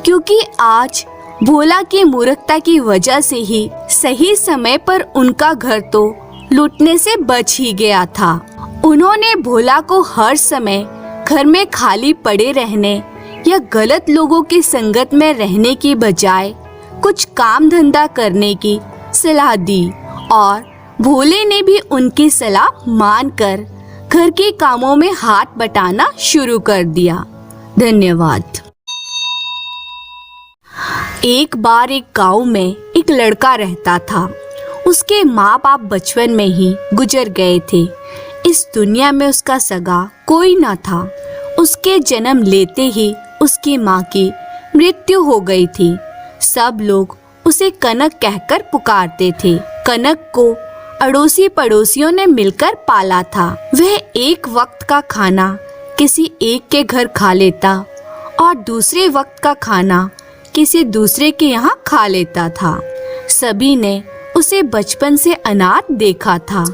क्योंकि आज भोला की मूर्खता की वजह से ही सही समय पर उनका घर तो लूटने से बच ही गया था। उन्होंने भोला को हर समय घर में खाली पड़े रहने या गलत लोगों की संगत में रहने की बजाय कुछ काम धंधा करने की सलाह दी और भोले ने भी उनकी सलाह मानकर घर के कामों में हाथ बटाना शुरू कर दिया। धन्यवाद। एक बार एक गांव में एक लड़का रहता था। उसके माँ बाप बचपन में ही गुजर गए थे। इस दुनिया में उसका सगा कोई न था। उसके जन्म लेते ही उसकी माँ की मृत्यु हो गई थी। सब लोग उसे कनक कहकर पुकारते थे। कनक को अड़ोसी पड़ोसियों ने मिलकर पाला था। वह एक वक्त का खाना किसी एक के घर खा लेता और दूसरे वक्त का खाना किसी दूसरे के यहाँ खा लेता था। सभी ने उसे बचपन से अनाथ देखा था,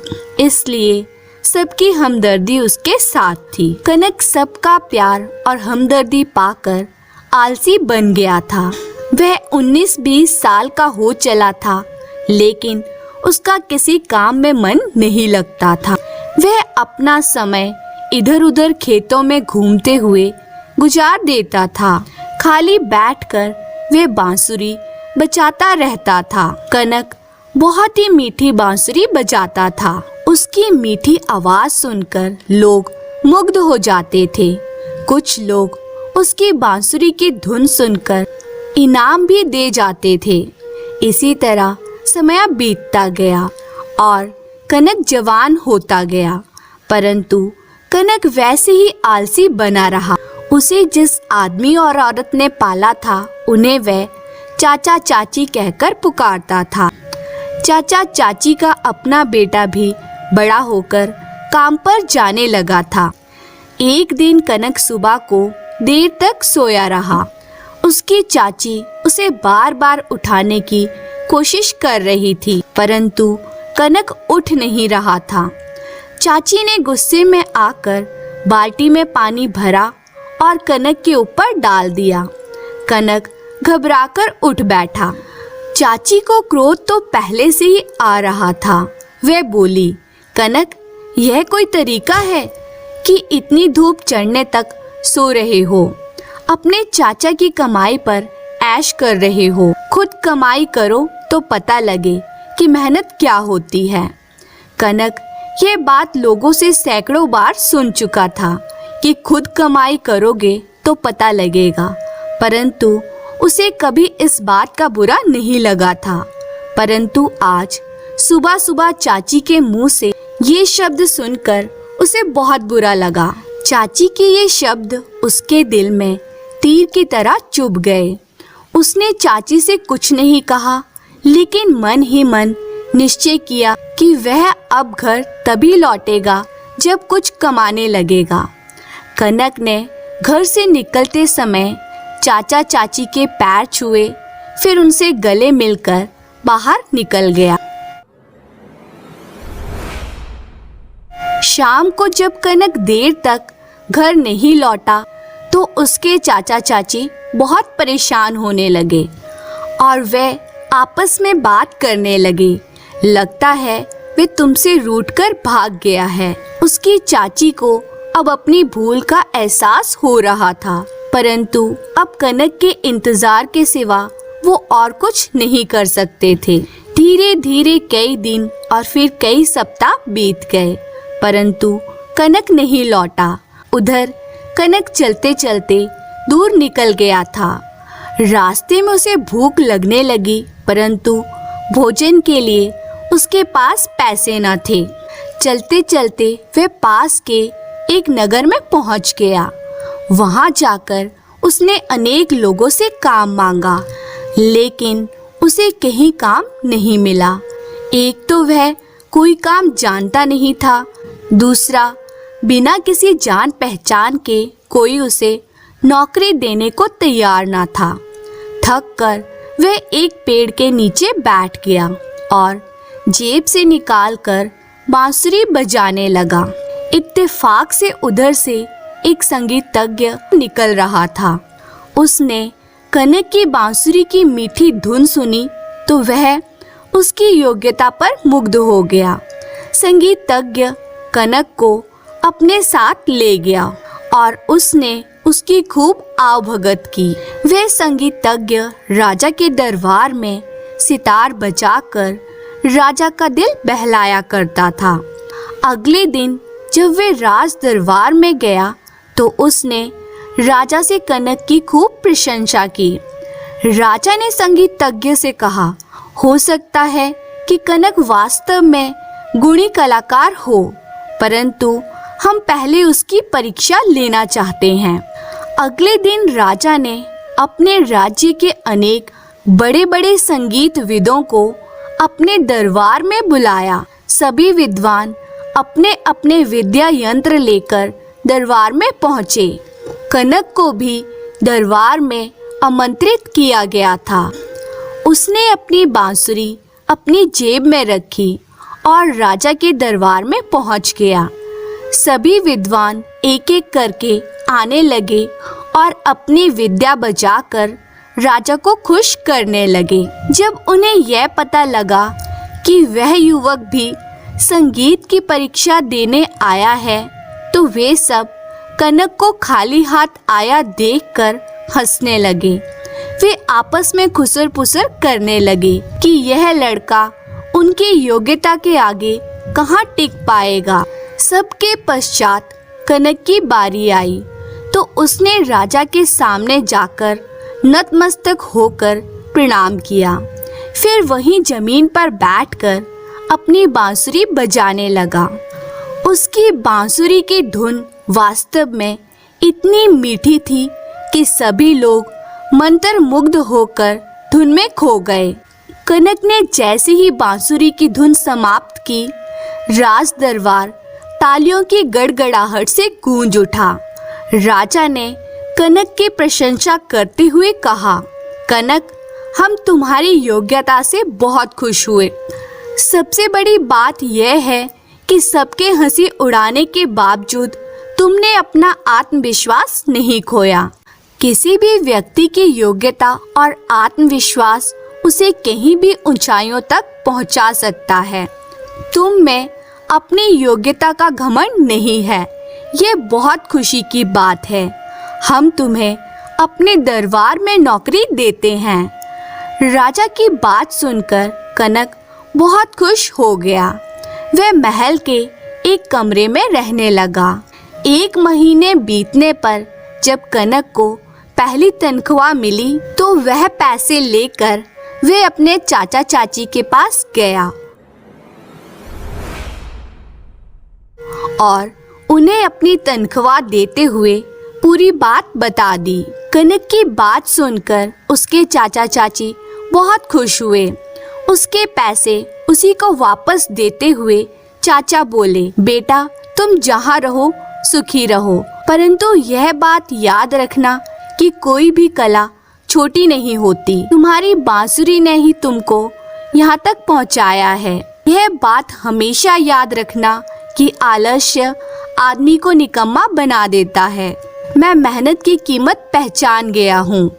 इसलिए सबकी हमदर्दी उसके साथ थी। कनक सबका प्यार और हमदर्दी पाकर आलसी बन गया था। वह 19-20 साल का हो चला था, लेकिन उसका किसी काम में मन नहीं लगता था। वह अपना समय इधर उधर खेतों में घूमते हुए गुजार देता था। खाली बैठकर वह बांसुरी बजाता रहता था। कनक बहुत ही मीठी बांसुरी बजाता था। उसकी मीठी आवाज सुनकर लोग मुग्ध हो जाते थे। कुछ लोग उसकी बांसुरी की धुन सुनकर इनाम भी दे जाते थे। इसी तरह समय बीतता गया और कनक जवान होता गया, परंतु कनक वैसे ही आलसी बना रहा। उसे जिस आदमी और औरत ने पाला था, उन्हें वह चाचा चाची कहकर पुकारता था। चाचा चाची का अपना बेटा भी बड़ा होकर काम पर जाने लगा था। एक दिन कनक सुबह को देर तक सोया रहा। उसकी चाची उसे बार बार उठाने की कोशिश कर रही थी, परंतु कनक उठ नहीं रहा था। चाची ने गुस्से में आकर बाल्टी में पानी भरा और कनक के ऊपर डाल दिया। कनक घबराकर उठ बैठा। चाची को क्रोध तो पहले से ही आ रहा था। वह बोली, कनक, यह कोई तरीका है कि इतनी धूप चढ़ने तक सो रहे हो? अपने चाचा की कमाई पर ऐश कर रहे हो। खुद कमाई करो तो पता लगे कि मेहनत क्या होती है। कनक ये बात लोगों से सैकड़ों बार सुन चुका था कि खुद कमाई करोगे तो पता लगेगा, परंतु उसे कभी इस बात का बुरा नहीं लगा था। परंतु आज सुबह सुबह चाची के मुंह से ये शब्द सुनकर उसे बहुत बुरा लगा। चाची के ये शब्द उसके दिल में तीर की तरह चुभ गए। उसने चाची से कुछ नहीं कहा, लेकिन मन ही मन निश्चय किया कि वह अब घर तभी लौटेगा जब कुछ कमाने लगेगा। कनक ने घर से निकलते समय चाचा चाची के पैर छुए, फिर उनसे गले मिलकर बाहर निकल गया। शाम को जब कनक देर तक घर नहीं लौटा तो उसके चाचा चाची बहुत परेशान होने लगे और वे आपस में बात करने लगे। लगता है वे तुमसे रूठकर भाग गया है। उसकी चाची को अब अपनी भूल का एहसास हो रहा था, परंतु अब कनक के इंतजार के सिवा वो और कुछ नहीं कर सकते थे। धीरे धीरे कई दिन और फिर कई सप्ताह बीत गए, परंतु कनक नहीं लौटा। उधर कनक चलते चलते दूर निकल गया था। रास्ते में उसे भूख लगने लगी, परंतु भोजन के लिए उसके पास पैसे न थे। चलते चलते वह पास के एक नगर में पहुंच गया। वहां जाकर उसने अनेक लोगों से काम मांगा, लेकिन उसे कहीं काम नहीं मिला। एक तो वह कोई काम जानता नहीं था, दूसरा बिना किसी जान पहचान के कोई उसे नौकरी देने को तैयार ना था। थक कर वह एक पेड़ के नीचे बैठ गया और जेब से निकालकर बांसुरी बजाने लगा। इत्तेफाक से उधर से एक संगीतज्ञ निकल रहा था। उसने कनक की बांसुरी की मीठी धुन सुनी तो वह उसकी योग्यता पर मुग्ध हो गया। संगीतज्ञ कनक को अपने साथ ले गया और उसने उसकी खूब आवभगत की। वह संगीतज्ञ राजा के दरबार में सितार बजाकर राजा का दिल बहलाया करता था। अगले दिन जब वह राज दरबार में गया तो उसने राजा से कनक की खूब प्रशंसा की। राजा ने संगीतज्ञ से कहा, हो सकता है कि कनक वास्तव में गुणी कलाकार हो, परंतु हम पहले उसकी परीक्षा लेना चाहते हैं। अगले दिन राजा ने अपने राज्य के अनेक बड़े बड़े संगीतविदों को अपने दरबार में बुलाया। सभी विद्वान अपने अपने विद्या यंत्र लेकर दरबार में पहुँचे। कनक को भी दरबार में आमंत्रित किया गया था। उसने अपनी बांसुरी अपनी जेब में रखी और राजा के दरबार में पहुंच गया। सभी विद्वान एक एक करके आने लगे और अपनी विद्या बजाकर राजा को खुश करने लगे। जब उन्हें यह पता लगा कि वह युवक भी संगीत की परीक्षा देने आया है, तो वे सब कनक को खाली हाथ आया देखकर हंसने लगे। वे आपस में खुसर पुसर करने लगे कि यह लड़का उनकी योग्यता के आगे कहाँ टिक पाएगा। सबके पश्चात कनक की बारी आई तो उसने राजा के सामने जाकर नतमस्तक होकर प्रणाम किया। फिर वहीं जमीन पर बैठकर अपनी बांसुरी बजाने लगा। उसकी बांसुरी की धुन वास्तव में इतनी मीठी थी कि सभी लोग मंत्रमुग्ध होकर धुन में खो गए। कनक ने जैसे ही बांसुरी की धुन समाप्त की, राज दरबार तालियों की गड़गड़ाहट से गूंज उठा। राजा ने कनक की प्रशंसा करते हुए कहा, कनक, हम तुम्हारी योग्यता से बहुत खुश हुए। सबसे बड़ी बात यह है कि सबके हंसी उड़ाने के बावजूद तुमने अपना आत्मविश्वास नहीं खोया। किसी भी व्यक्ति की योग्यता और आत्मविश्वास उसे कहीं भी ऊंचाइयों तक पहुंचा सकता है। तुम में अपनी योग्यता का घमंड नहीं है, ये बहुत खुशी की बात है। हम तुम्हें अपने दरबार में नौकरी देते हैं। राजा की बात सुनकर कनक बहुत खुश हो गया। वह महल के एक कमरे में रहने लगा। 1 महीने बीतने पर जब कनक को पहली तनख्वाह मिली तो वह पैसे लेकर वे अपने चाचा चाची के पास गया और उन्हें अपनी तनख्वाह देते हुए पूरी बात बता दी। कनक की बात सुनकर उसके चाचा चाची बहुत खुश हुए। उसके पैसे उसी को वापस देते हुए चाचा बोले, बेटा, तुम जहाँ रहो सुखी रहो, परंतु यह बात याद रखना कि कोई भी कला छोटी नहीं होती। तुम्हारी बांसुरी ने ही तुमको यहाँ तक पहुँचाया है। यह बात हमेशा याद रखना कि आलस्य आदमी को निकम्मा बना देता है। मैं मेहनत की कीमत पहचान गया हूँ।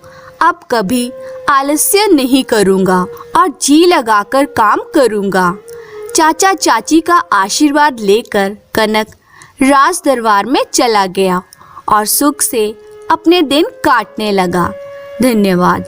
अब कभी आलस्य नहीं करूँगा और जी लगाकर काम करूँगा। चाचा चाची का आशीर्वाद लेकर कनक राज दरबार में चला गया और सुख से अपने दिन काटने लगा। धन्यवाद।